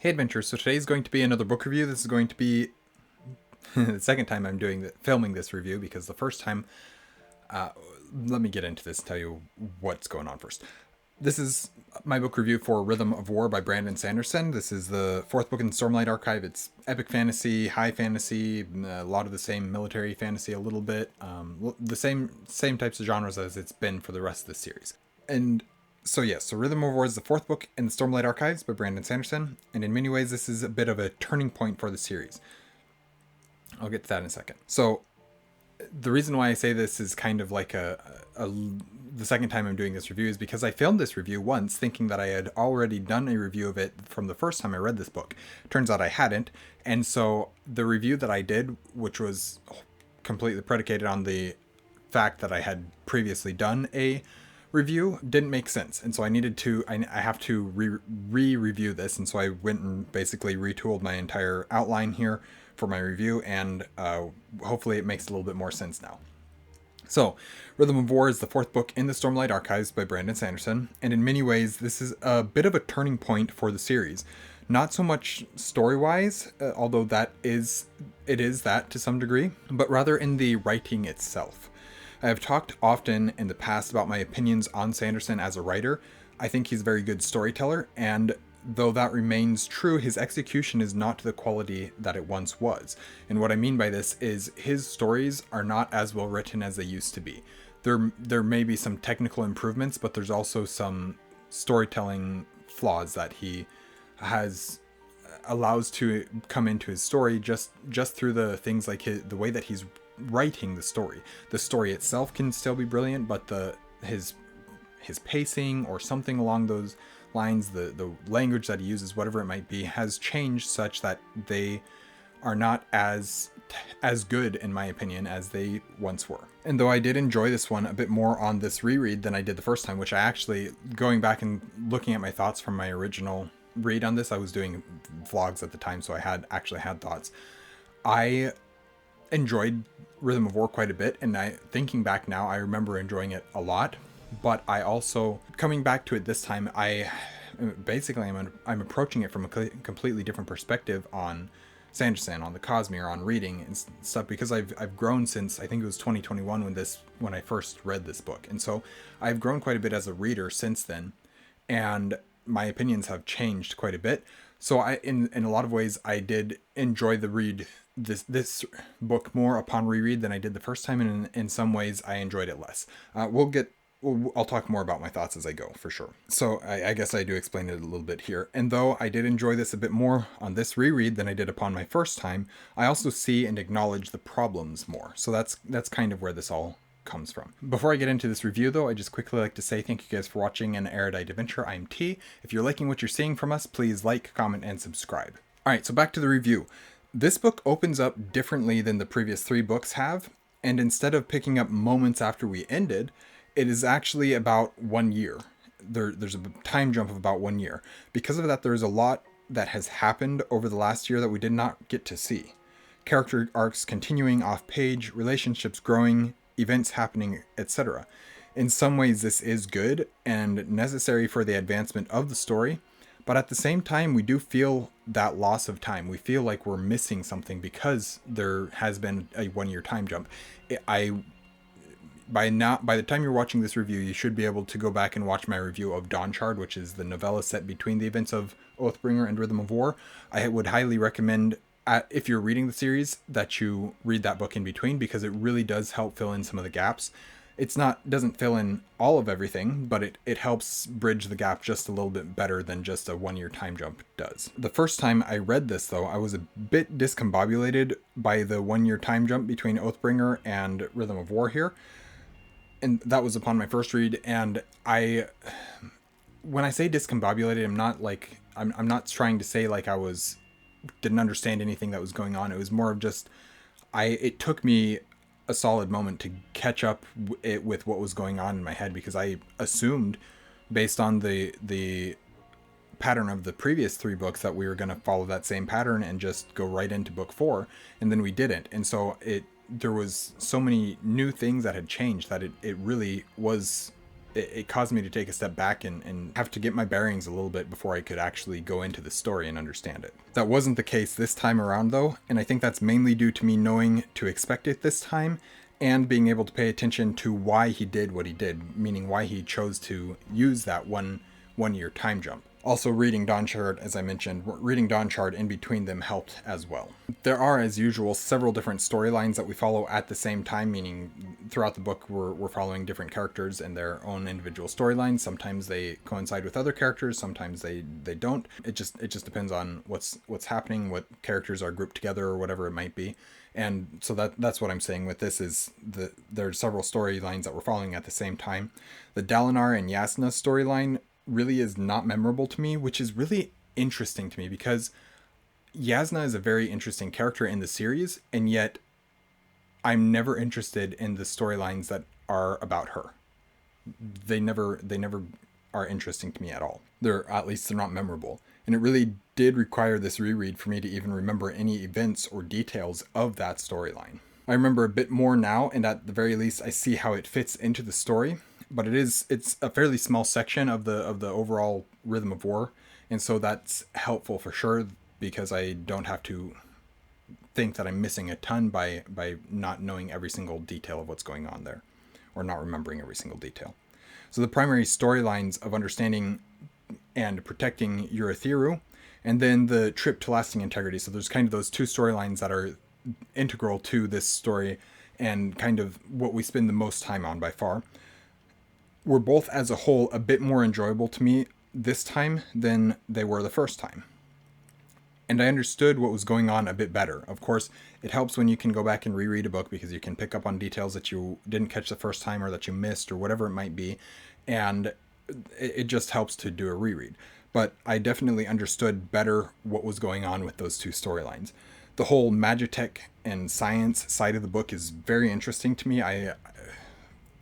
Hey Adventure, so today's going to be another book review. This is going to be the second time I'm filming this review, because the first time, let me get into this and tell you what's going on first. This is my book review for Rhythm of War by Brandon Sanderson. This is the fourth book in the Stormlight Archive. It's epic fantasy, high fantasy, a lot of the same military fantasy, a little bit, the same types of genres as it's been for the rest of the series. And so Rhythm of War is the fourth book in the Stormlight Archives by Brandon Sanderson, and in many ways this is a bit of a turning point for the series. I'll get to that in a second. So the reason why I say this is kind of like the second time I'm doing this review is because I filmed this review once thinking that I had already done a review of it from the first time I read this book. Turns out I hadn't, and so the review that I did, which was completely predicated on the fact that I had previously done a review, didn't make sense, and so I have to re-review this, and so I went and basically retooled my entire outline here for my review, and hopefully it makes a little bit more sense now. So, Rhythm of War is the fourth book in the Stormlight Archives by Brandon Sanderson, and in many ways this is a bit of a turning point for the series. Not so much story-wise, although it is that to some degree, but rather in the writing itself. I have talked often in the past about my opinions on Sanderson as a writer. I think he's a very good storyteller, and though that remains true, his execution is not to the quality that it once was. And what I mean by this is his stories are not as well written as they used to be. There may be some technical improvements, but there's also some storytelling flaws that he allows to come into his story just through the things like the way that he's writing the story. The story itself can still be brilliant, but his pacing or something along those lines, the language that he uses, whatever it might be, has changed such that they are not as good, in my opinion, as they once were. And though I did enjoy this one a bit more on this reread than I did the first time, which I actually, going back and looking at my thoughts from my original read on this, I was doing vlogs at the time, so I actually had thoughts. I enjoyed Rhythm of War quite a bit, and thinking back now, I remember enjoying it a lot. But I also, coming back to it this time, I'm approaching it from a completely different perspective on Sanderson, on the Cosmere, on reading and stuff, because I've grown since, I think it was 2021 when I first read this book, and so I've grown quite a bit as a reader since then, and my opinions have changed quite a bit. So in a lot of ways, I did enjoy the read this book more upon reread than I did the first time, and in some ways I enjoyed it less. I'll talk more about my thoughts as I go, for sure. So I guess I do explain it a little bit here. And though I did enjoy this a bit more on this reread than I did upon my first time, I also see and acknowledge the problems more. So that's kind of where this all comes from. Before I get into this review though, I just quickly like to say thank you guys for watching an Erudite adventure. I'm T. If you're liking what you're seeing from us, please like, comment, and subscribe. Alright, so back to the review. This book opens up differently than the previous three books have, and instead of picking up moments after we ended, it is actually about 1 year. There's a time jump of about 1 year. Because of that, there's a lot that has happened over the last year that we did not get to see. Character arcs continuing off page, relationships growing, events happening, etc. In some ways, this is good and necessary for the advancement of the story, but at the same time, we do feel that loss of time. We feel like we're missing something because there has been a 1 year time jump. By the time you're watching this review, you should be able to go back and watch my review of Dawnshard, which is the novella set between the events of Oathbringer and Rhythm of War. I would highly recommend, if you're reading the series, that you read that book in between, because it really does help fill in some of the gaps. Doesn't fill in all of everything, but it helps bridge the gap just a little bit better than just a 1 year time jump does. The first time I read this though, I was a bit discombobulated by the 1 year time jump between Oathbringer and Rhythm of War here. And that was upon my first read, and when I say discombobulated, I'm not trying to say like I didn't understand anything that was going on. It was more of just, it took me a solid moment to catch up with what was going on in my head, because I assumed, based on the pattern of the previous three books, that we were going to follow that same pattern and just go right into book 4, and then we didn't. And so there was so many new things that had changed that it really was it caused me to take a step back and have to get my bearings a little bit before I could actually go into the story and understand it. That wasn't the case this time around, though, and I think that's mainly due to me knowing to expect it this time and being able to pay attention to why he did what he did, meaning why he chose to use that one-year time jump. Also, reading Dawnshard, as I mentioned, reading Dawnshard in between them helped as well. There are, as usual, several different storylines that we follow at the same time, meaning throughout the book we're following different characters and their own individual storylines. Sometimes they coincide with other characters, sometimes they don't. It just depends on what's happening, what characters are grouped together or whatever it might be. And so that's what I'm saying with this is there's several storylines that we're following at the same time. The Dalinar and Yasna storyline really is not memorable to me, which is really interesting to me because Yasna is a very interesting character in the series, and yet I'm never interested in the storylines that are about her. They never are interesting to me at all. They're not memorable. And it really did require this reread for me to even remember any events or details of that storyline. I remember a bit more now, and at the very least I see how it fits into the story. But it's a fairly small section of the overall Rhythm of War, and so that's helpful for sure because I don't have to think that I'm missing a ton by not knowing every single detail of what's going on there, or not remembering every single detail. So the primary storylines of understanding and protecting Urithiru, and then the trip to lasting integrity. So there's kind of those two storylines that are integral to this story and kind of what we spend the most time on by far. Were both as a whole a bit more enjoyable to me this time than they were the first time. And I understood what was going on a bit better. Of course, it helps when you can go back and reread a book because you can pick up on details that you didn't catch the first time or that you missed or whatever it might be. And it just helps to do a reread. But I definitely understood better what was going on with those two storylines. The whole Magitech and science side of the book is very interesting to me.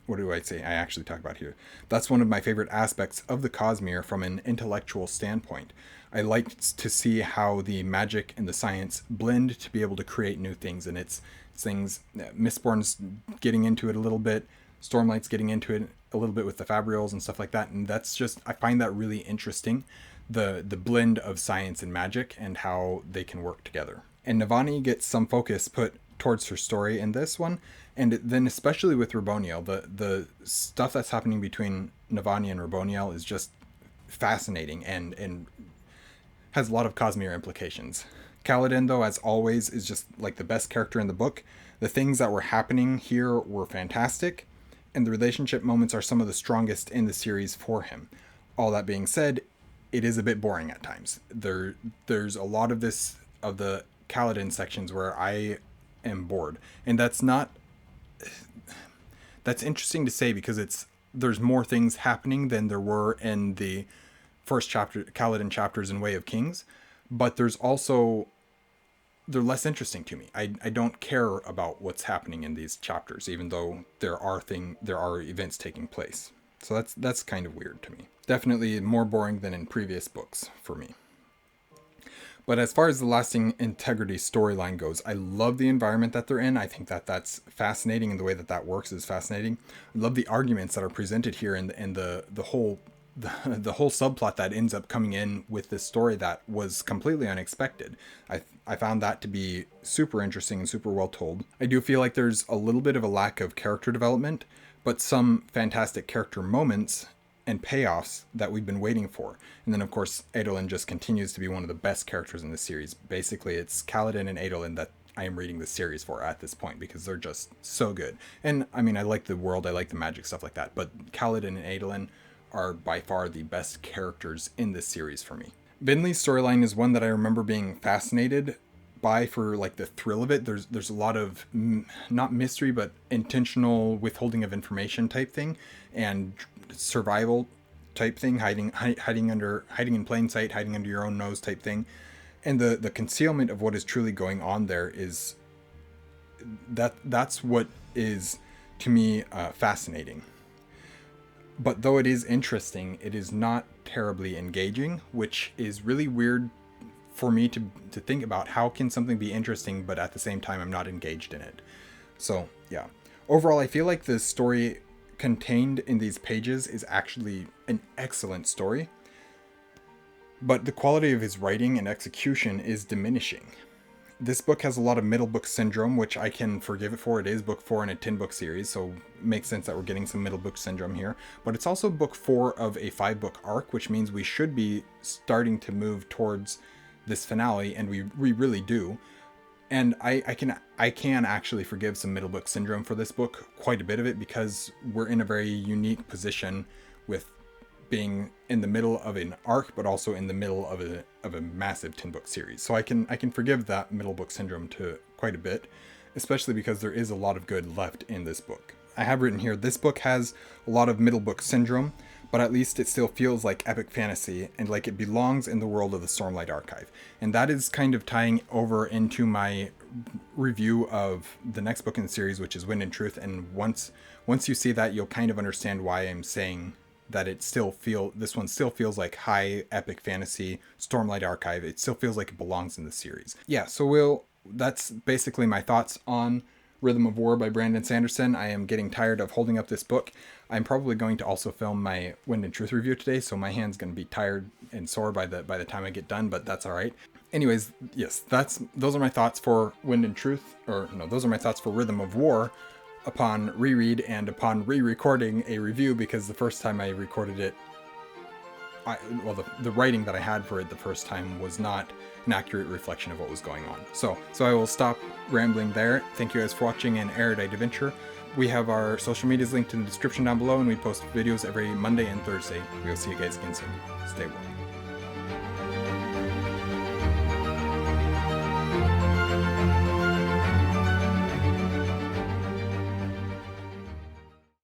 What do I say? I actually talk about here. That's one of my favorite aspects of the Cosmere from an intellectual standpoint. I liked to see how the magic and the science blend to be able to create new things. And it's things, Mistborn's getting into it a little bit, Stormlight's getting into it a little bit with the Fabrials and stuff like that. And that's just, I find that really interesting, the blend of science and magic and how they can work together. And Navani gets some focus put towards her story in this one, and then especially with Raboniel, the stuff that's happening between Navani and Raboniel is just fascinating and has a lot of Cosmere implications. Kaladin, though, as always, is just like the best character in the book. The things that were happening here were fantastic, and the relationship moments are some of the strongest in the series for him. All that being said, it is a bit boring at times. There's a lot of the Kaladin sections where I am bored, and that's interesting to say because there's more things happening than there were in the first chapter, Kaladin chapters in Way of Kings, but they're less interesting to me. I don't care about what's happening in these chapters, even though there are events taking place. So that's kind of weird to me. Definitely more boring than in previous books for me. But as far as the lasting integrity storyline goes, I love the environment that they're in. I think that's fascinating, and the way that works is fascinating. I love the arguments that are presented here and the whole subplot that ends up coming in with this story that was completely unexpected. I found that to be super interesting and super well told. I do feel like there's a little bit of a lack of character development, but some fantastic character moments and payoffs that we've been waiting for. And then, of course, Adolin just continues to be one of the best characters in the series. Basically, it's Kaladin and Adolin that I am reading the series for at this point because they're just so good. And, I mean, I like the world, I like the magic, stuff like that, but Kaladin and Adolin are by far the best characters in this series for me. Vinley's storyline is one that I remember being fascinated by for like the thrill of it. There's a lot of not mystery but intentional withholding of information type thing and survival type thing, hiding in plain sight, hiding under your own nose type thing, and the concealment of what is truly going on there is that's what is to me fascinating. But though it is interesting, it is not terribly engaging, which is really weird for me to think about. How can something be interesting, but at the same time, I'm not engaged in it? So, yeah. Overall, I feel like the story contained in these pages is actually an excellent story, but the quality of his writing and execution is diminishing. This book has a lot of middle book syndrome, which I can forgive it for. It is book 4 in a 10-book series, so it makes sense that we're getting some middle book syndrome here. But it's also book 4 of a 5-book arc, which means we should be starting to move towards this finale, and we really do. And I can actually forgive some middle book syndrome for this book, quite a bit of it, because we're in a very unique position with being in the middle of an arc, but also in the middle of a massive 10-book series. So I can forgive that middle book syndrome to quite a bit, especially because there is a lot of good left in this book. I have written here, this book has a lot of middle book syndrome, but at least it still feels like epic fantasy and like it belongs in the world of the Stormlight Archive. And that is kind of tying over into my review of the next book in the series, which is Wind and Truth. And once you see that, you'll kind of understand why I'm saying that this one still feels like high epic fantasy Stormlight Archive. It still feels like it belongs in the series. Yeah, so that's basically my thoughts on Rhythm of War by Brandon Sanderson. I am getting tired of holding up this book. I'm probably going to also film my Wind and Truth review today, so my hand's going to be tired and sore by the time I get done, but that's all right. Anyways, yes, those are my thoughts for Wind and Truth, those are my thoughts for Rhythm of War upon reread and upon re-recording a review, because the first time I recorded it, the writing that I had for it the first time was not an accurate reflection of what was going on. So I will stop rambling there. Thank you guys for watching an Erudite adventure. We have our social medias linked in the description down below, and we post videos every Monday and Thursday. We'll see you guys again soon. Stay well.